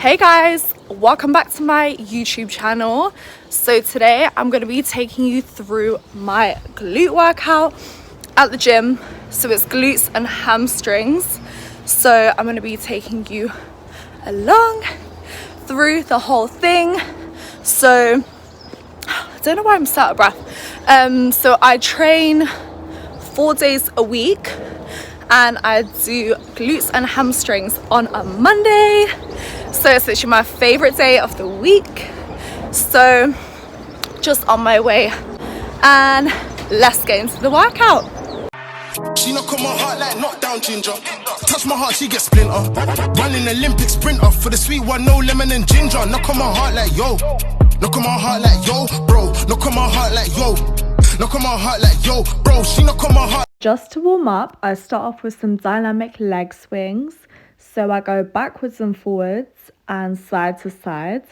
Hey guys, welcome back to my YouTube channel. So today I'm going to be taking you through my glute workout at the gym. So it's glutes and hamstrings. So I'm going to be taking you along through the whole thing. So I don't know why I'm so out of breath. So I train 4 days a week and I do glutes and hamstrings on a Monday. So it's literally my favorite day of the week. So just on my way and let's get into the workout. She knock on my heart like knockdown ginger. Touch my heart, she gets splinter. Running Olympic sprinter for the sweet one, no lemon and ginger. Knock on my heart like yo. Knock on my heart like yo, bro. Knock on my heart like yo. Knock on my heart like yo, bro. She knock on my heart. Just to warm up, I start off with some dynamic leg swings. So I go backwards and forwards and side to side,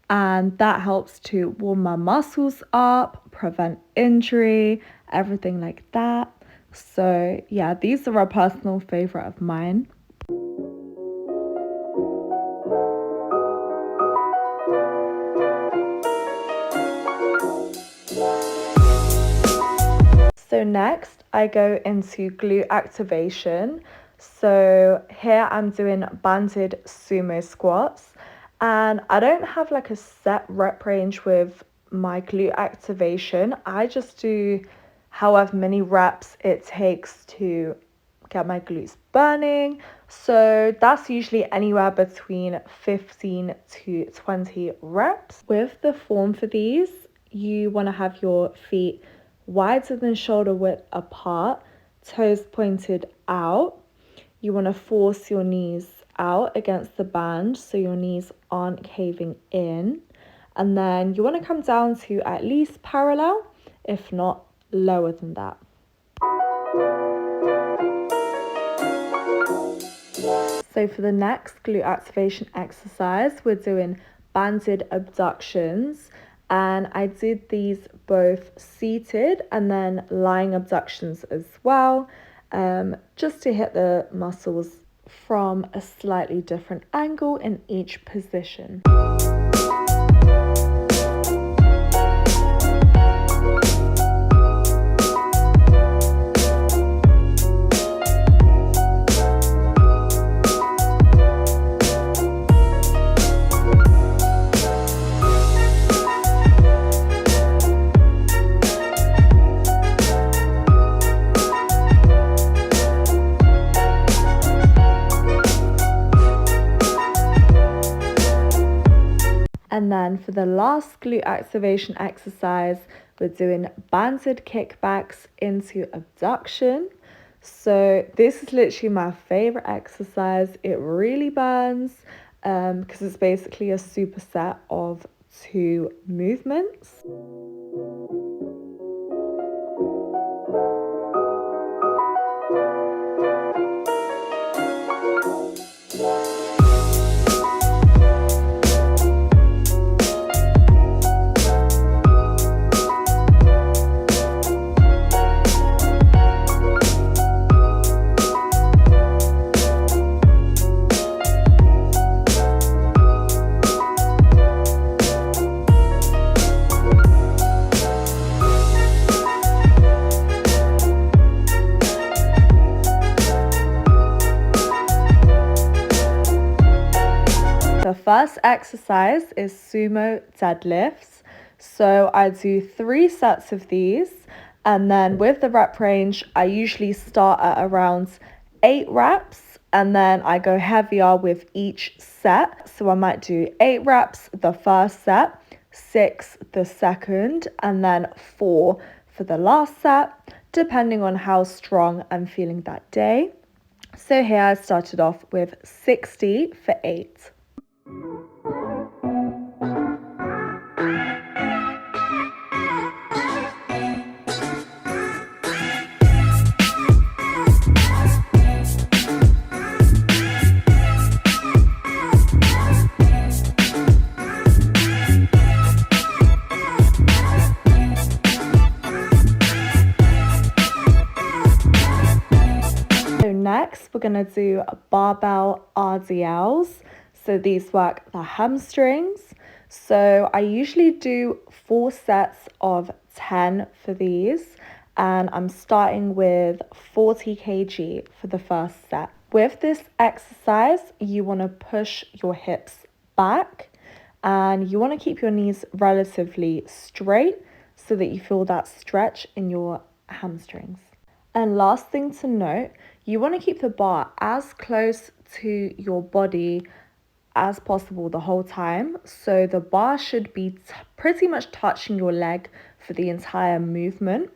and that helps to warm my muscles up, prevent injury, everything like that. So yeah, these are a personal favorite of mine. So next I go into glute activation. So here I'm doing banded sumo squats, and I don't have like a set rep range with my glute activation. I just do however many reps it takes to get my glutes burning. So that's usually anywhere between 15 to 20 reps. With the form for these, you want to have your feet wider than shoulder width apart, toes pointed out. You want to force your knees out against the band so your knees aren't caving in. And then you want to come down to at least parallel, if not lower than that. So for the next glute activation exercise, we're doing banded abductions. And I did these both seated and then lying abductions as well, just to hit the muscles from a slightly different angle in each position. And then for the last glute activation exercise, we're doing banded kickbacks into abduction. So this is literally my favorite exercise. It really burns because it's basically a superset of 2 movements. The first exercise is sumo deadlifts. So I do 3 sets of these, and then with the rep range, I usually start at around 8 reps, and then I go heavier with each set. So I might do 8 reps the first set, 6 the second, and then 4 for the last set, depending on how strong I'm feeling that day. So here I started off with 60 for 8. Next, we're going to do barbell RDLs. So these work the hamstrings. So I usually do 4 sets of 10 for these, and I'm starting with 40 kg for the first set. With this exercise, you want to push your hips back and you want to keep your knees relatively straight so that you feel that stretch in your hamstrings. And last thing to note, you want to keep the bar as close to your body as possible the whole time. So the bar should be pretty much touching your leg for the entire movement.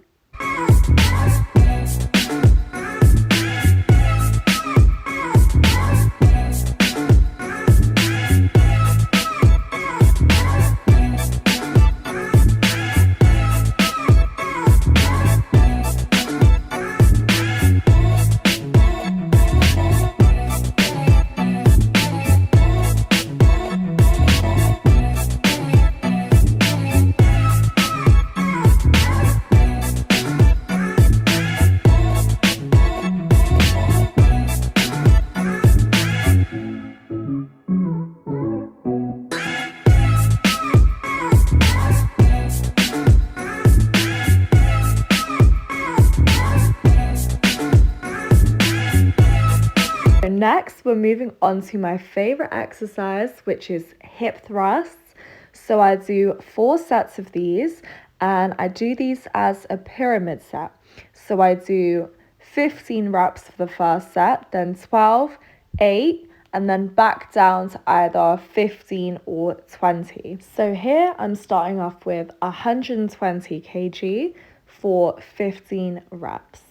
Next, we're moving on to my favorite exercise, which is hip thrusts. So I do 4 sets of these, and I do these as a pyramid set. So I do 15 reps for the first set, then 12, 8, and then back down to either 15 or 20. So here I'm starting off with 120 kg for 15 reps.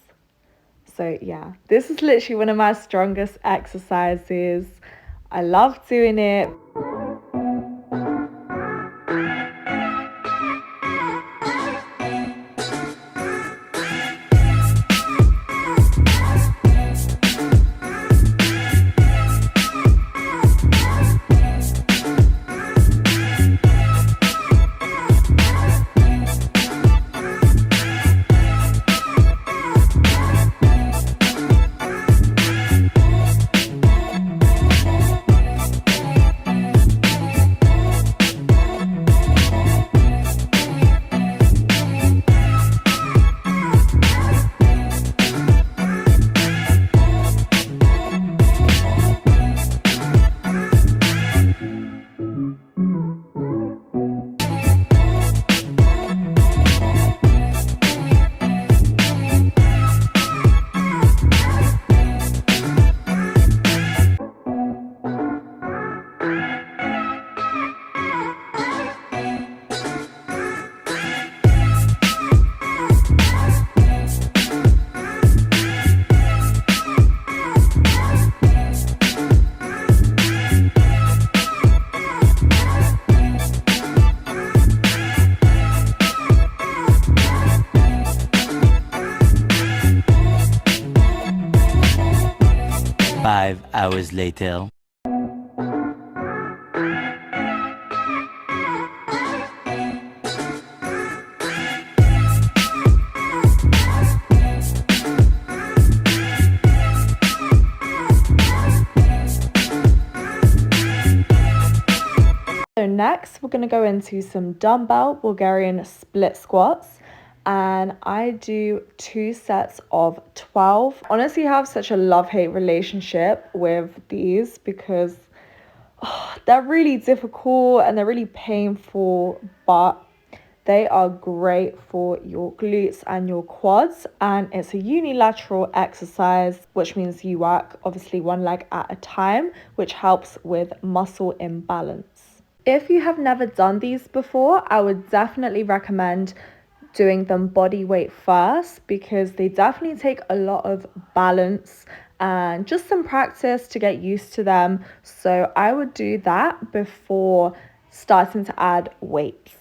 So yeah, this is literally one of my strongest exercises. I love doing it. Five hours later. So next we're going to go into some dumbbell Bulgarian split squats, and I do 2 sets of 12. Honestly, I have such a love-hate relationship with these because they're really difficult and they're really painful, but they are great for your glutes and your quads, and it's a unilateral exercise, which means you work obviously one leg at a time, which helps with muscle imbalance. If you have never done these before, I would definitely recommend doing them body weight first, because they definitely take a lot of balance and just some practice to get used to them. So I would do that before starting to add weights.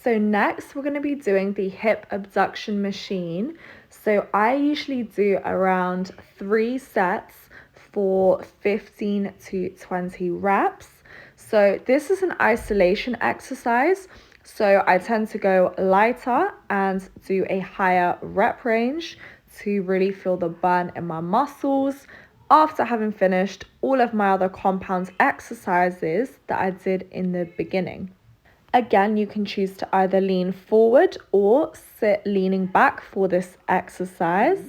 So next we're going to be doing the hip abduction machine. So I usually do around 3 sets for 15 to 20 reps. So this is an isolation exercise. So I tend to go lighter and do a higher rep range to really feel the burn in my muscles after having finished all of my other compound exercises that I did in the beginning. Again, you can choose to either lean forward or sit leaning back for this exercise.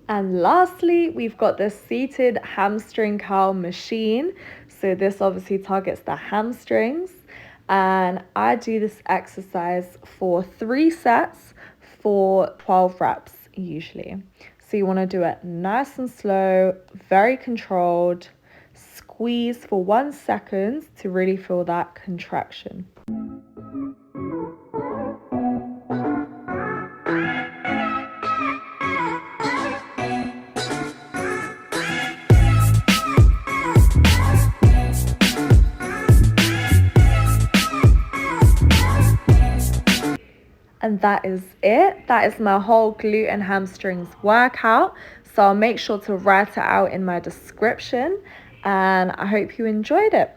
And lastly, we've got the seated hamstring curl machine. So this obviously targets the hamstrings. And I do this exercise for 3 sets for 12 reps usually. So you want to do it nice and slow, very controlled. Squeeze for 1 second to really feel that contraction. And that is it. That is my whole glute and hamstrings workout. So I'll make sure to write it out in my description. And I hope you enjoyed it.